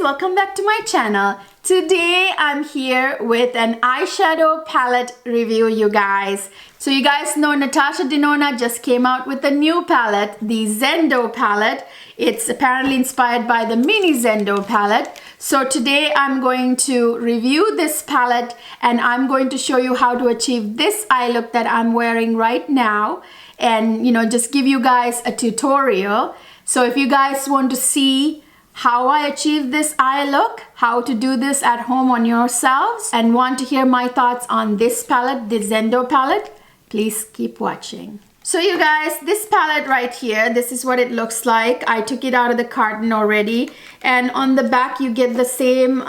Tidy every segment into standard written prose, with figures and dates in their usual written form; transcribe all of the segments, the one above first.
Welcome back to my channel. Today I'm here with an eyeshadow palette review, you guys. So you guys know Natasha Denona just came out with a new palette, the Zendo palette. It's apparently inspired by the mini Zendo palette. So today I'm going to review this palette and I'm going to show you how to achieve this eye look that I'm wearing right now, and just give you guys a tutorial. So if you guys want to see how I achieved this eye look, how to do this at home on yourselves, and want to hear my thoughts on this palette, the Zendo palette, please keep watching. So you guys, this palette right here, this is what it looks like. I took it out of the carton already, and on the back you get the same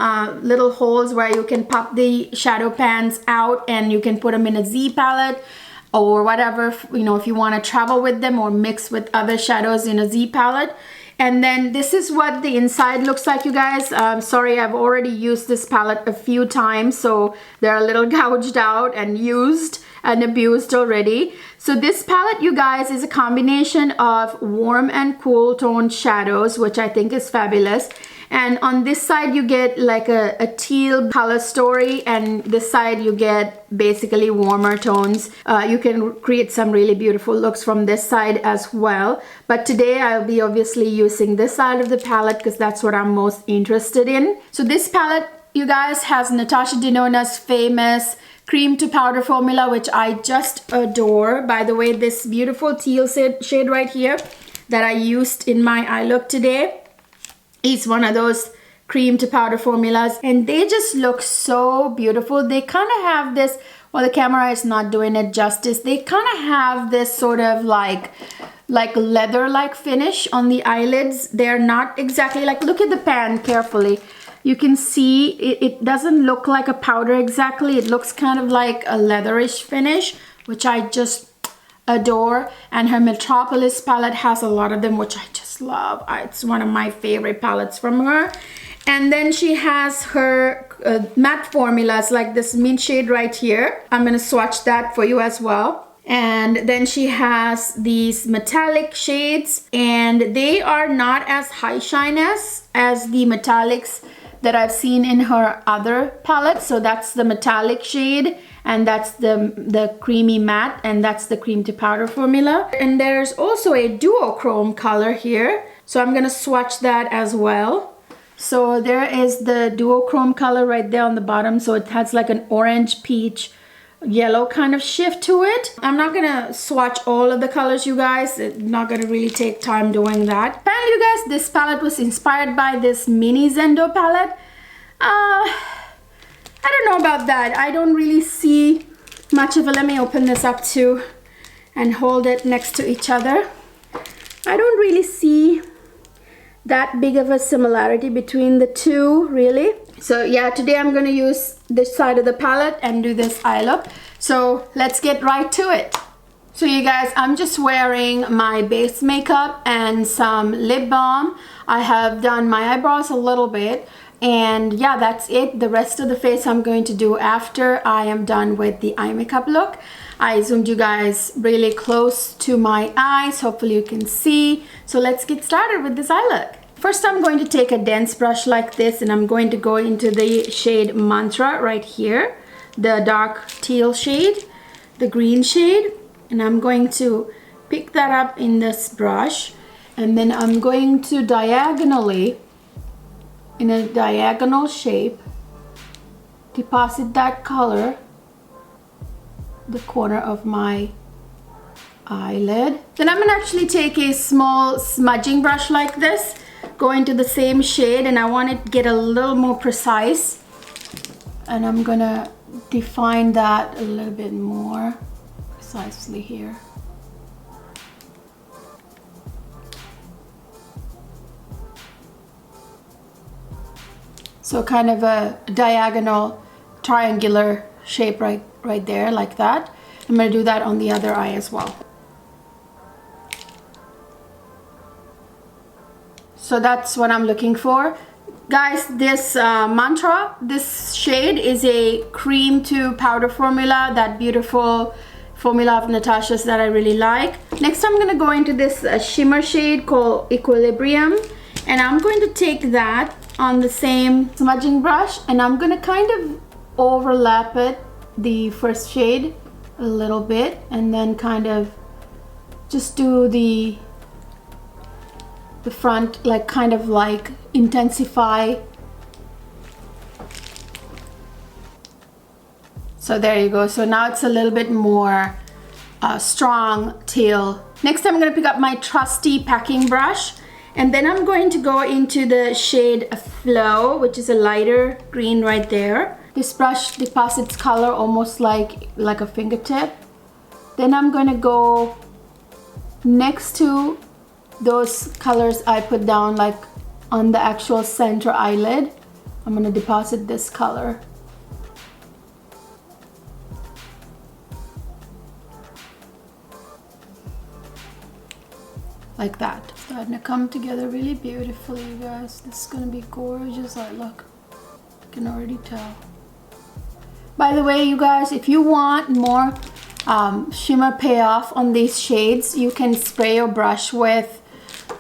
little holes where you can pop the shadow pans out and you can put them in a Z palette or whatever, if you want to travel with them or mix with other shadows in a Z palette. And then this is what the inside looks like, you guys. Sorry, I've already used this palette a few times, so they're a little gouged out and used and abused already. So this palette, you guys, is a combination of warm and cool toned shadows, which I think is fabulous. And on this side you get like a teal color story, and this side you get basically warmer tones. You can create some really beautiful looks from this side as well, but today I'll be obviously using this side of the palette because that's what I'm most interested in. So this palette, you guys, has Natasha Denona's famous cream to powder formula, which I just adore. By the way, this beautiful teal shade right here that I used in my eye look today is one of those cream to powder formulas, and they just look so beautiful. They kind of have this, well, the camera is not doing it justice, they kind of have this sort of like leather-like finish on the eyelids. They're not exactly like, look at the pan carefully. You can see it doesn't look like a powder exactly. It looks kind of like a leatherish finish, which I just adore. And her Metropolis palette has a lot of them, which I just love. It's one of my favorite palettes from her. And then she has her matte formulas, like this mint shade right here. I'm gonna swatch that for you as well. And then she has these metallic shades, and they are not as high shine as the metallics that I've seen in her other palettes. So that's the metallic shade, and that's the creamy matte, and that's the cream to powder formula. And there's also a duochrome color here, so I'm gonna swatch that as well. So there is the duochrome color right there on the bottom, so it has like an orange, peach, yellow kind of shift to it. I'm not gonna swatch all of the colors, you guys. It's not gonna really take time doing that. Apparently, you guys, this palette was inspired by this mini Zendo palette. I don't know about that. I don't really see much of a, let me open this up too and hold it next to each other. I don't really see that big of a similarity between the two, really. So yeah, today I'm gonna use this side of the palette and do this eye look. So let's get right to it. So you guys, I'm just wearing my base makeup and some lip balm. I have done my eyebrows a little bit, and yeah, that's it. The rest of the face I'm going to do after I am done with the eye makeup look. I zoomed you guys really close to my eyes. Hopefully you can see. So let's get started with this eye look. First, I'm going to take a dense brush like this, and I'm going to go into the shade Mantra right here, the dark teal shade, the green shade, and I'm going to pick that up in this brush, and then I'm going to diagonally, in a diagonal shape, deposit that color the corner of my eyelid. Then I'm gonna actually take a small smudging brush like this, go into the same shade, and I want it to get a little more precise, and I'm gonna define that a little bit more precisely here. So kind of a diagonal triangular shape right there, like that. I'm gonna do that on the other eye as well. So that's what I'm looking for. Guys, this mantra, this shade is a cream to powder formula, that beautiful formula of Natasha's that I really like. Next I'm going to go into this shimmer shade called Equilibrium, and I'm going to take that on the same smudging brush, and I'm going to kind of overlap it, the first shade, a little bit, and then kind of just do the front, like kind of like intensify. So there you go. So now it's a little bit more strong teal. Next I'm going to pick up my trusty packing brush, and then I'm going to go into the shade Flow, which is a lighter green right there. This brush deposits color almost like a fingertip. Then I'm going to go next to those colors I put down, like on the actual center eyelid. I'm going to deposit this color. Like that. Starting to come together really beautifully, you guys. This is going to be gorgeous. Look, I can already tell. By the way, you guys, if you want more shimmer payoff on these shades, you can spray your brush with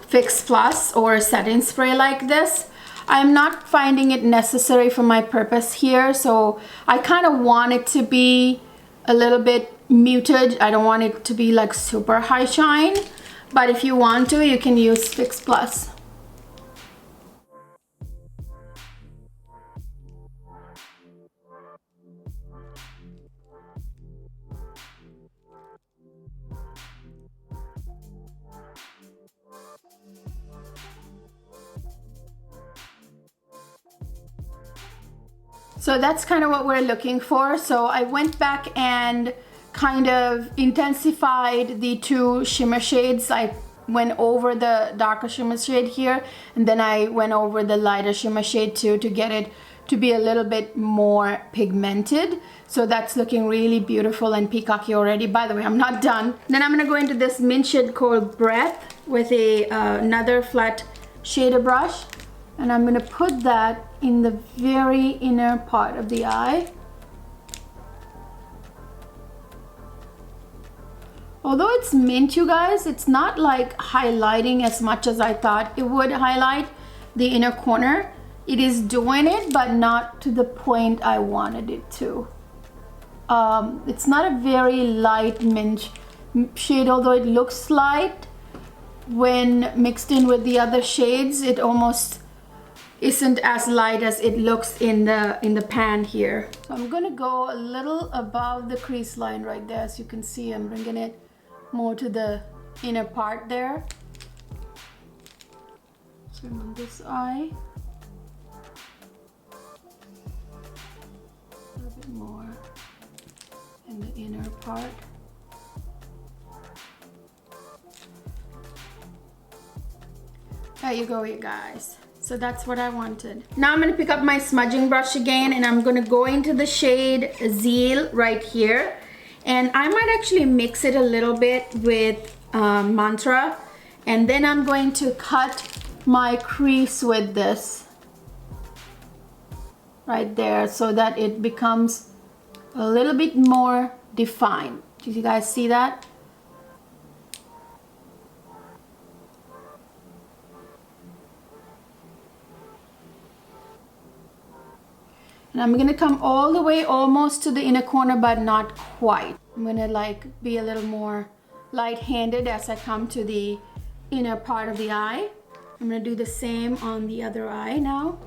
Fix Plus or a setting spray like this. I'm not finding it necessary for my purpose here, so I kind of want it to be a little bit muted. I don't want it to be like super high shine, but if you want to, you can use Fix Plus. So that's kind of what we're looking for. So I went back and kind of intensified the two shimmer shades. I went over the darker shimmer shade here, and then I went over the lighter shimmer shade too, to get it to be a little bit more pigmented. So that's looking really beautiful and peacocky already. By the way, I'm not done. Then I'm gonna go into this mint shade called Breath with another flat shader brush, and I'm gonna put that in the very inner part of the eye. Although it's mint, you guys, it's not like highlighting as much as I thought it would highlight the inner corner. It is doing it, but not to the point I wanted it to. It's not a very light mint shade, although it looks light. When mixed in with the other shades, it almost isn't as light as it looks in the pan here. So I'm gonna go a little above the crease line right there. As you can see, I'm bringing it more to the inner part there. So on this eye, a little bit more in the inner part. There you go, you guys. So that's what I wanted. Now I'm gonna pick up my smudging brush again, and I'm gonna go into the shade Teal right here. And I might actually mix it a little bit with Mantra. And then I'm going to cut my crease with this right there, so that it becomes a little bit more defined. Do you guys see that? And I'm gonna come all the way almost to the inner corner, but not quite. I'm gonna like be a little more light-handed as I come to the inner part of the eye. I'm gonna do the same on the other eye now.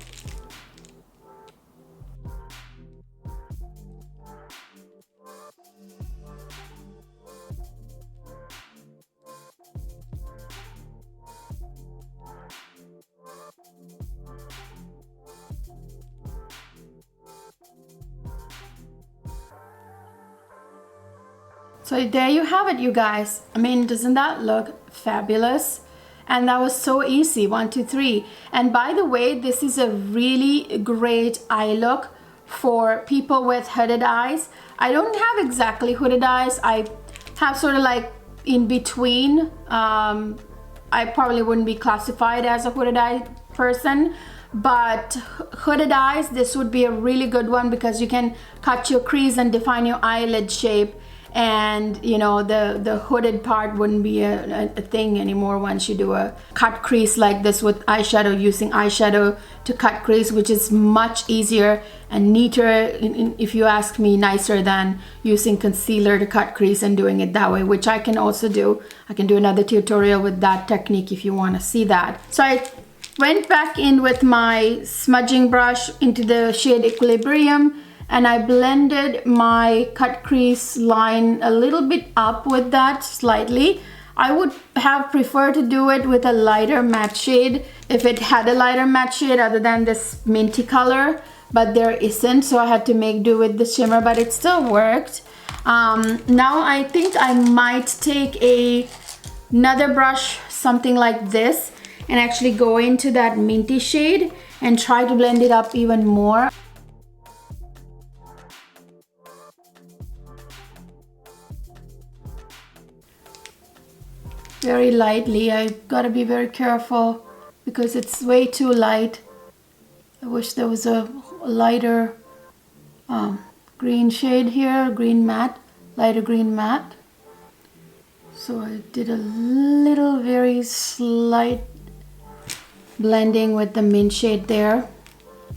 So there you have it, you guys. I mean, doesn't that look fabulous? And that was so easy, 1, 2, 3. And by the way, this is a really great eye look for people with hooded eyes. I don't have exactly hooded eyes. I have sort of like in between I probably wouldn't be classified as a hooded eye person, but hooded eyes, this would be a really good one because you can cut your crease and define your eyelid shape, and you know, the hooded part wouldn't be a thing anymore once you do a cut crease like this with eyeshadow, using eyeshadow to cut crease, which is much easier and neater, if you ask me, nicer than using concealer to cut crease and doing it that way, which I can also do. I can do another tutorial with that technique if you want to see that. So I went back in with my smudging brush into the shade Equilibrium, and I blended my cut crease line a little bit up with that slightly. I would have preferred to do it with a lighter matte shade if it had a lighter matte shade other than this minty color, but there isn't, so I had to make do with the shimmer, but it still worked. Now I think I might take another brush, something like this, and actually go into that minty shade and try to blend it up even more. Very lightly. I gotta be very careful because it's way too light. I wish there was a lighter green shade here, green matte, lighter green matte. So I did a little very slight blending with the mint shade there.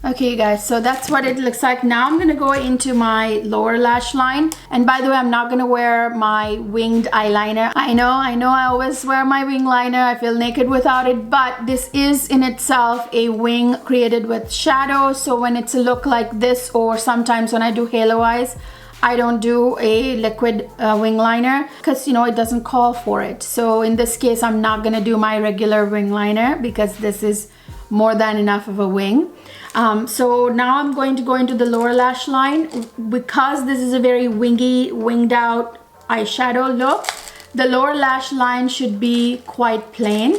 Okay, you guys, so that's what it looks like. Now I'm gonna go into my lower lash line. And by the way, I'm not gonna wear my winged eyeliner. I know I always wear my wing liner. I feel naked without it, but this is in itself a wing created with shadow. So when it's a look like this, or sometimes when I do halo eyes, I don't do a liquid wing liner because, you know, it doesn't call for it. So in this case, I'm not gonna do my regular wing liner because this is more than enough of a wing. So now I'm going to go into the lower lash line. Because this is a very wingy, winged out eyeshadow look, the lower lash line should be quite plain.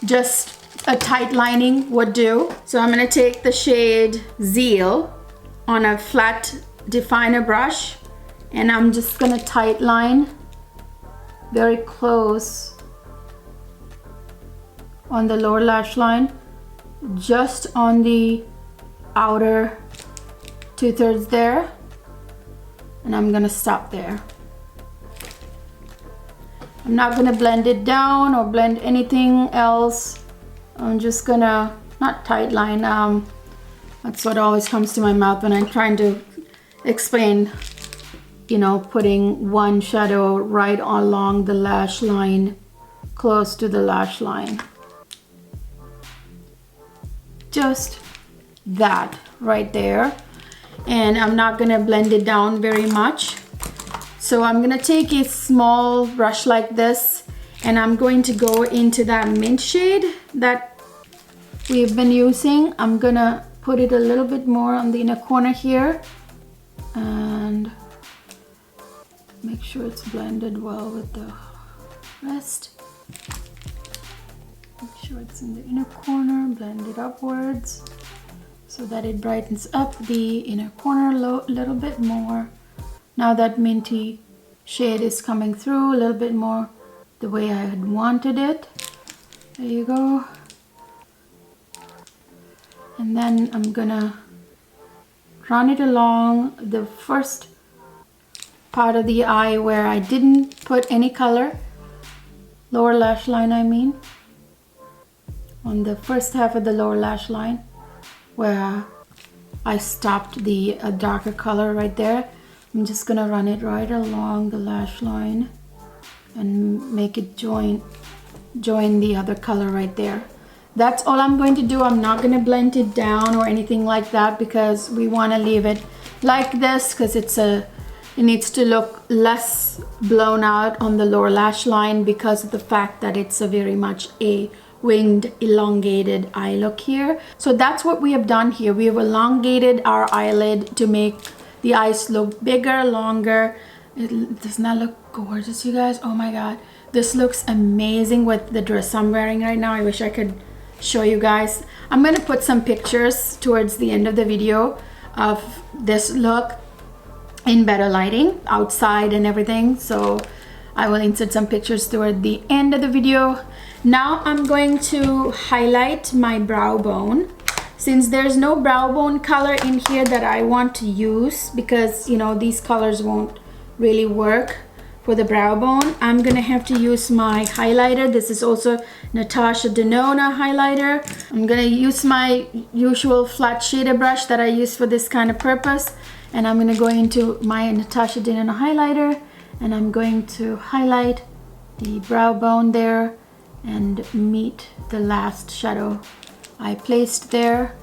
Just a tight lining would do. So I'm gonna take the shade Zeal on a flat definer brush, and I'm just gonna tight line very close on the lower lash line, just on the outer 2/3 there, and I'm gonna stop there. I'm not gonna blend it down or blend anything else. I'm just gonna, not tight line, that's what always comes to my mouth when I'm trying to explain, you know, putting one shadow right along the lash line, close to the lash line. Just that right there, and I'm not gonna blend it down very much. So I'm gonna take a small brush like this, and I'm going to go into that mint shade that we've been using. I'm gonna put it a little bit more on the inner corner here and make sure it's blended well with the rest. Make sure it's in the inner corner, blend it upwards so that it brightens up the inner corner a little bit more. Now that minty shade is coming through a little bit more the way I had wanted it. There you go. And then I'm gonna run it along the first part of the eye where I didn't put any color, lower lash line I mean, on the first half of the lower lash line where I stopped the darker color right there. I'm just gonna run it right along the lash line and make it join the other color right there. That's all I'm going to do. I'm not gonna blend it down or anything like that because we wanna leave it like this because it needs to look less blown out on the lower lash line because of the fact that it's a very much a winged, elongated eye look here. So that's what we have done here. We have elongated our eyelid to make the eyes look bigger, longer. Doesn't that look gorgeous, you guys? Oh my god. This looks amazing with the dress I'm wearing right now. I wish I could show you guys. I'm gonna put some pictures towards the end of the video of this look in better lighting outside and everything. So I will insert some pictures toward the end of the video. Now I'm going to highlight my brow bone. Since there's no brow bone color in here that I want to use, because you know these colors won't really work for the brow bone, I'm gonna have to use my highlighter. This is also Natasha Denona highlighter. I'm gonna use my usual flat shader brush that I use for this kind of purpose, and I'm gonna go into my Natasha Denona highlighter, and I'm going to highlight the brow bone there and meet the last shadow I placed there.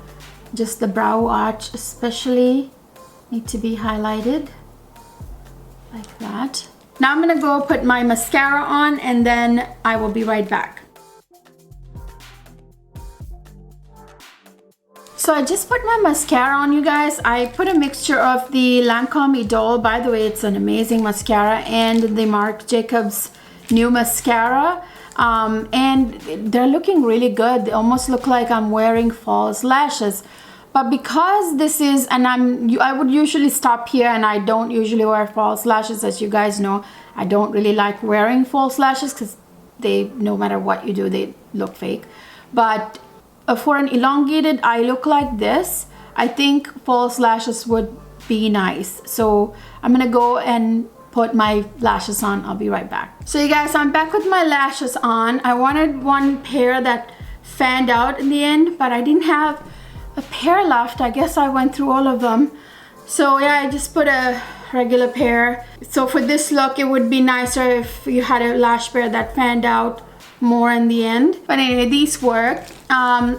Just the brow arch especially need to be highlighted like that. Now I'm gonna go put my mascara on, and then I will be right back. So I just put my mascara on, you guys. I put a mixture of the Lancome Idole, by the way, it's an amazing mascara, and the Marc Jacobs new mascara. And they're looking really good. They almost look like I'm wearing false lashes. But because this is, and I would usually stop here, and I don't usually wear false lashes. As you guys know, I don't really like wearing false lashes because they, no matter what you do, they look fake. But for an elongated eye look like this, I think false lashes would be nice. So I'm gonna go and put my lashes on. I'll be right back. So you guys, I'm back with my lashes on. I wanted one pair that fanned out in the end, but I didn't have a pair left. I guess I went through all of them. So yeah, I just put a regular pair. So for this look, it would be nicer if you had a lash pair that fanned out more in the end. But anyway, these work.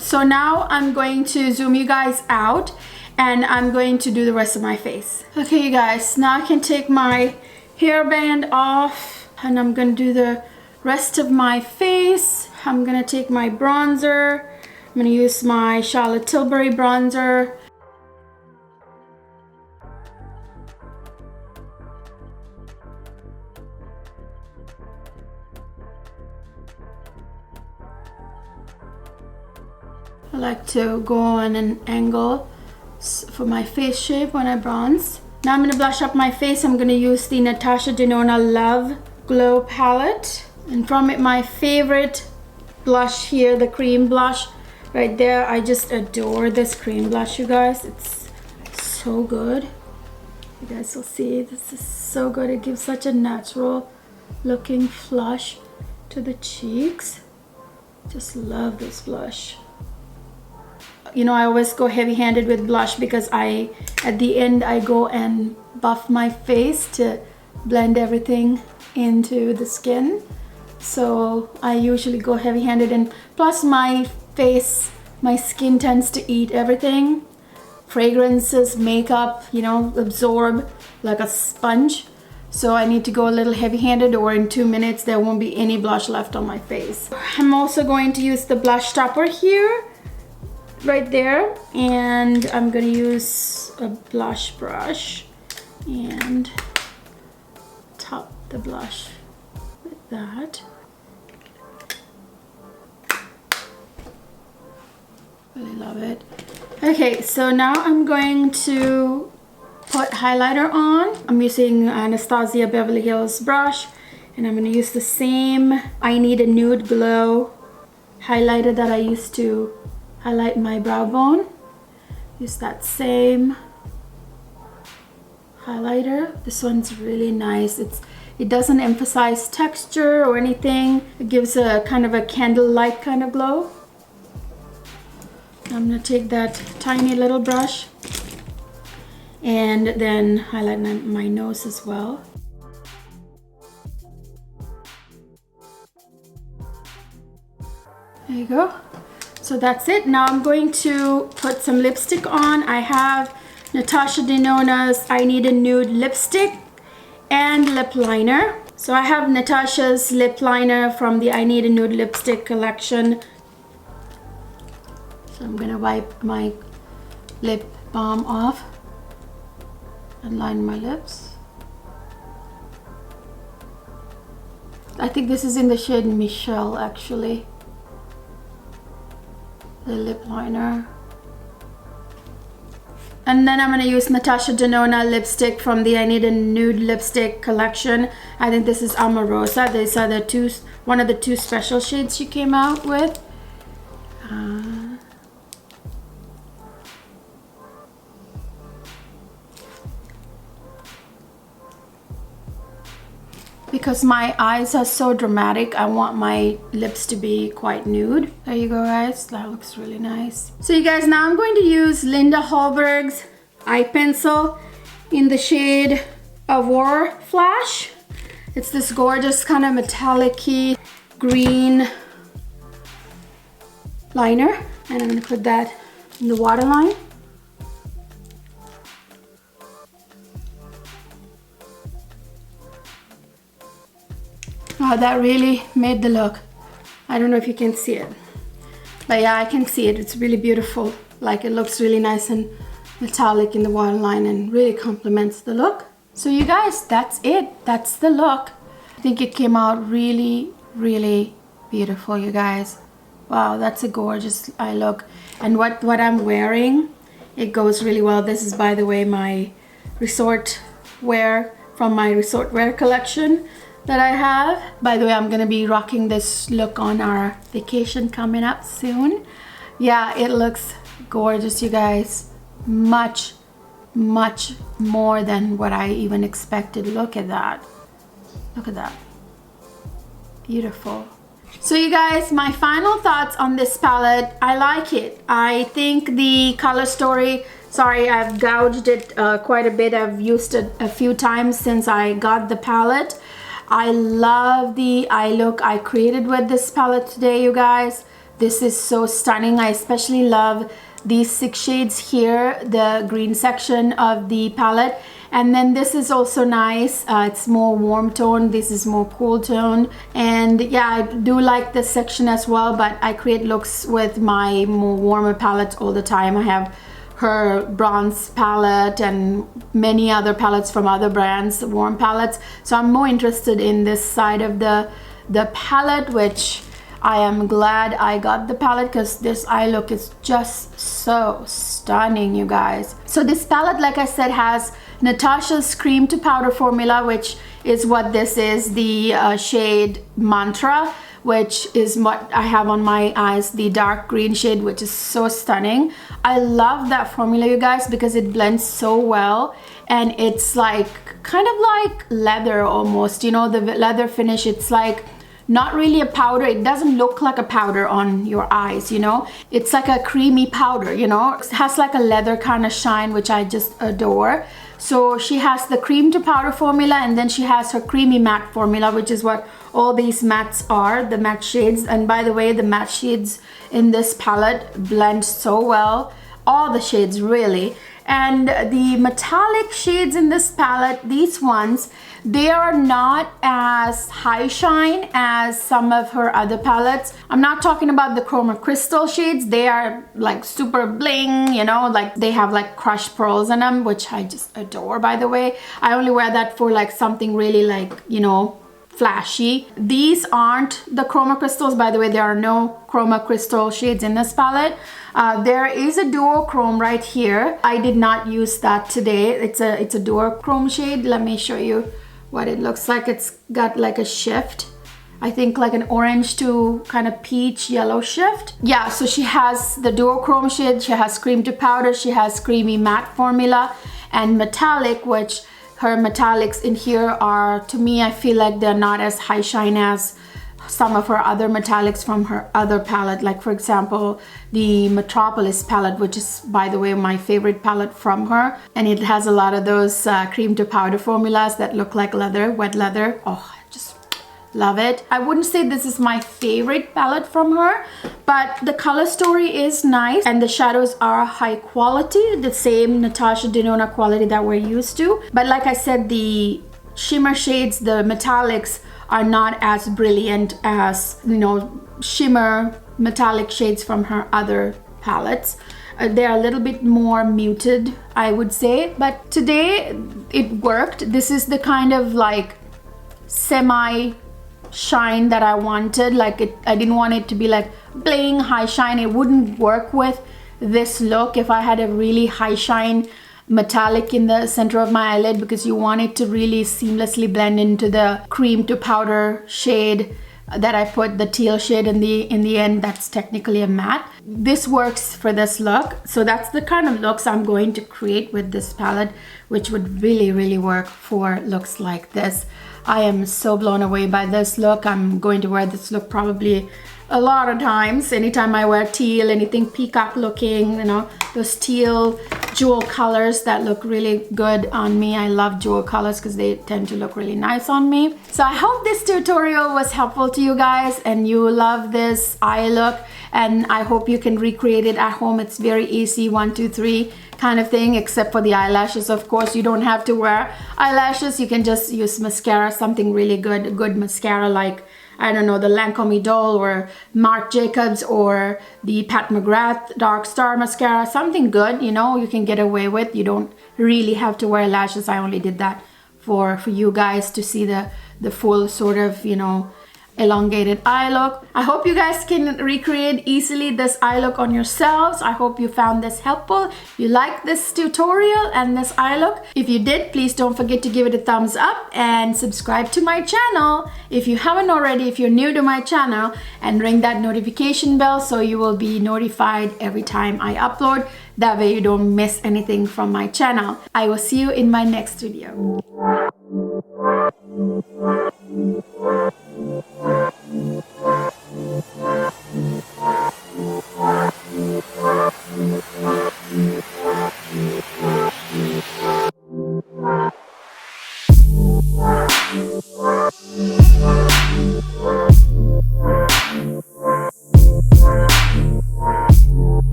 So now I'm going to zoom you guys out, and I'm going to do the rest of my face. Okay, you guys, now I can take my hairband off, and I'm gonna do the rest of my face. I'm gonna take my bronzer. I'm gonna use my Charlotte Tilbury bronzer. I like to go on an angle for my face shape when I bronze. Now I'm going to blush up my face. I'm going to use the Natasha Denona Love Glow palette. And from it, my favorite blush here, the cream blush right there. I just adore this cream blush, you guys. It's so good. You guys will see, this is so good. It gives such a natural looking flush to the cheeks. Just love this blush. You know, I always go heavy-handed with blush because at the end I go and buff my face to blend everything into the skin. So I usually go heavy-handed, and plus my skin tends to eat everything. Fragrances, makeup, you know, absorb like a sponge. So I need to go a little heavy-handed, or in 2 minutes there won't be any blush left on my face. I'm also going to use the blush topper here, right there, and I'm gonna use a blush brush and top the blush with that. Really love it. Okay, so now I'm going to put highlighter on. I'm using Anastasia Beverly Hills brush, and I'm gonna use the same I Need a Nude Glow highlighter that I used to highlight my brow bone. Use that same highlighter. This one's really nice. It doesn't emphasize texture or anything. It gives a kind of a candlelight kind of glow. I'm gonna take that tiny little brush and then highlight my nose as well. There you go. So that's it. Now I'm going to put some lipstick on. I have Natasha Denona's I Need a Nude lipstick and lip liner. So I have Natasha's lip liner from the I Need a Nude lipstick collection. So I'm gonna wipe my lip balm off and line my lips. I think this is in the shade Michelle, actually. The lip liner. And then I'm going to use Natasha Denona lipstick from the I Need a Nude Lipstick collection. I think this is Amorosa. These are the one of the two special shades she came out with. Because my eyes are so dramatic, I want my lips to be quite nude. There you go, guys. That looks really nice. So you guys, now I'm going to use Linda Hallberg's eye pencil in the shade War Flash. It's this gorgeous kind of metallic-y green liner. And I'm going to put that in the waterline. Wow, that really made the look. I don't know if you can see it, but yeah, I can see it. It's really beautiful. Like, it looks really nice and metallic in the waterline and really complements the look. So you guys, that's it. That's the look. I think it came out really, really beautiful, you guys. Wow, that's a gorgeous eye look. And what I'm wearing, it goes really well. This is, by the way, my resort wear from my resort wear collection that I have. By the way, I'm gonna be rocking this look on our vacation coming up soon. Yeah, it looks gorgeous, you guys. Much, much more than what I even expected. Look at that. Look at that. Beautiful. So you guys, my final thoughts on this palette. I like it. I think the color story, sorry, I've gouged it quite a bit. I've used it a few times since I got the palette. I love the eye look I created with this palette today, you guys. This is so stunning. I especially love these 6 shades here, the green section of the palette. And then this is also nice. It's more warm tone. This is more cool tone. And yeah, I do like this section as well, but I create looks with my more warmer palettes all the time. I have her bronze palette and many other palettes from other brands, warm palettes. So I'm more interested in this side of the palette, which I am glad I got the palette because this eye look is just so stunning, you guys. So this palette, like I said, has Natasha's cream to powder formula, which is what this is, the shade Mantra, which is what I have on my eyes, the dark green shade, which is so stunning. I love that formula, you guys, because it blends so well, and it's like kind of like leather almost, you know, the leather finish. It's like not really a powder. It doesn't look like a powder on your eyes, you know. It's like a creamy powder, you know. It has like a leather kind of shine, which I just adore. So she has the cream to powder formula, and then she has her creamy matte formula, which is what all these mattes are, the matte shades. And by the way, the matte shades in this palette blend so well, all the shades really. And the metallic shades in this palette, these ones, they are not as high shine as some of her other palettes. I'm not talking about the chroma crystal shades. They are like super bling, you know, like they have like crushed pearls in them, which I just adore, by the way. I only wear that for like something really like, you know, flashy. These aren't the chroma crystals, by the way. There are no chroma crystal shades in this palette. There is a duochrome right here. I did not use that today. It's a duochrome shade. Let me show you what it looks like. It's got like a shift, I think like an orange to kind of peach yellow shift. Yeah, so she has the duochrome shade, she has cream to powder, she has creamy matte formula, and metallic, which her metallics in here are, to me, I feel like they're not as high shine as some of her other metallics from her other palette. Like for example, the Metropolis palette, which is, by the way, my favorite palette from her. And it has a lot of those cream to powder formulas that look like leather, wet leather. Oh, I just love it. I wouldn't say this is my favorite palette from her, but the color story is nice and the shadows are high quality, the same Natasha Denona quality that we're used to. But like I said, the shimmer shades, the metallics, are not as brilliant as, you know, shimmer metallic shades from her other palettes. They're a little bit more muted, I would say, but today it worked. This is the kind of like semi shine that I wanted. Like I didn't want it to be like bling high shine. It wouldn't work with this look if I had a really high shine metallic in the center of my eyelid, because you want it to really seamlessly blend into the cream to powder shade that I put, the teal shade in the end. That's technically a matte. This works for this look. So that's the kind of looks I'm going to create with this palette, which would really work for looks like this. I am so blown away by this look. I'm going to wear this look probably a lot of times. Anytime I wear teal, anything peacock looking, you know, those teal jewel colors that look really good on me. I love jewel colors because they tend to look really nice on me. So I hope this tutorial was helpful to you guys and you love this eye look, and I hope you can recreate it at home. It's very easy, 1, 2, 3 kind of thing, except for the eyelashes. Of course, you don't have to wear eyelashes. You can just use mascara, something really good mascara, like, I don't know, the Lancome Doll or Marc Jacobs or the Pat McGrath Dark Star mascara, something good, you know, you can get away with. You don't really have to wear lashes. I only did that for you guys to see the full sort of, you know, elongated eye look. I hope you guys can recreate easily this eye look on yourselves. I hope you found this helpful. You liked this tutorial and this eye look. If you did, please don't forget to give it a thumbs up and subscribe to my channel if you haven't already, if you're new to my channel, and ring that notification bell so you will be notified every time I upload. That way you don't miss anything from my channel. I will see you in my next video.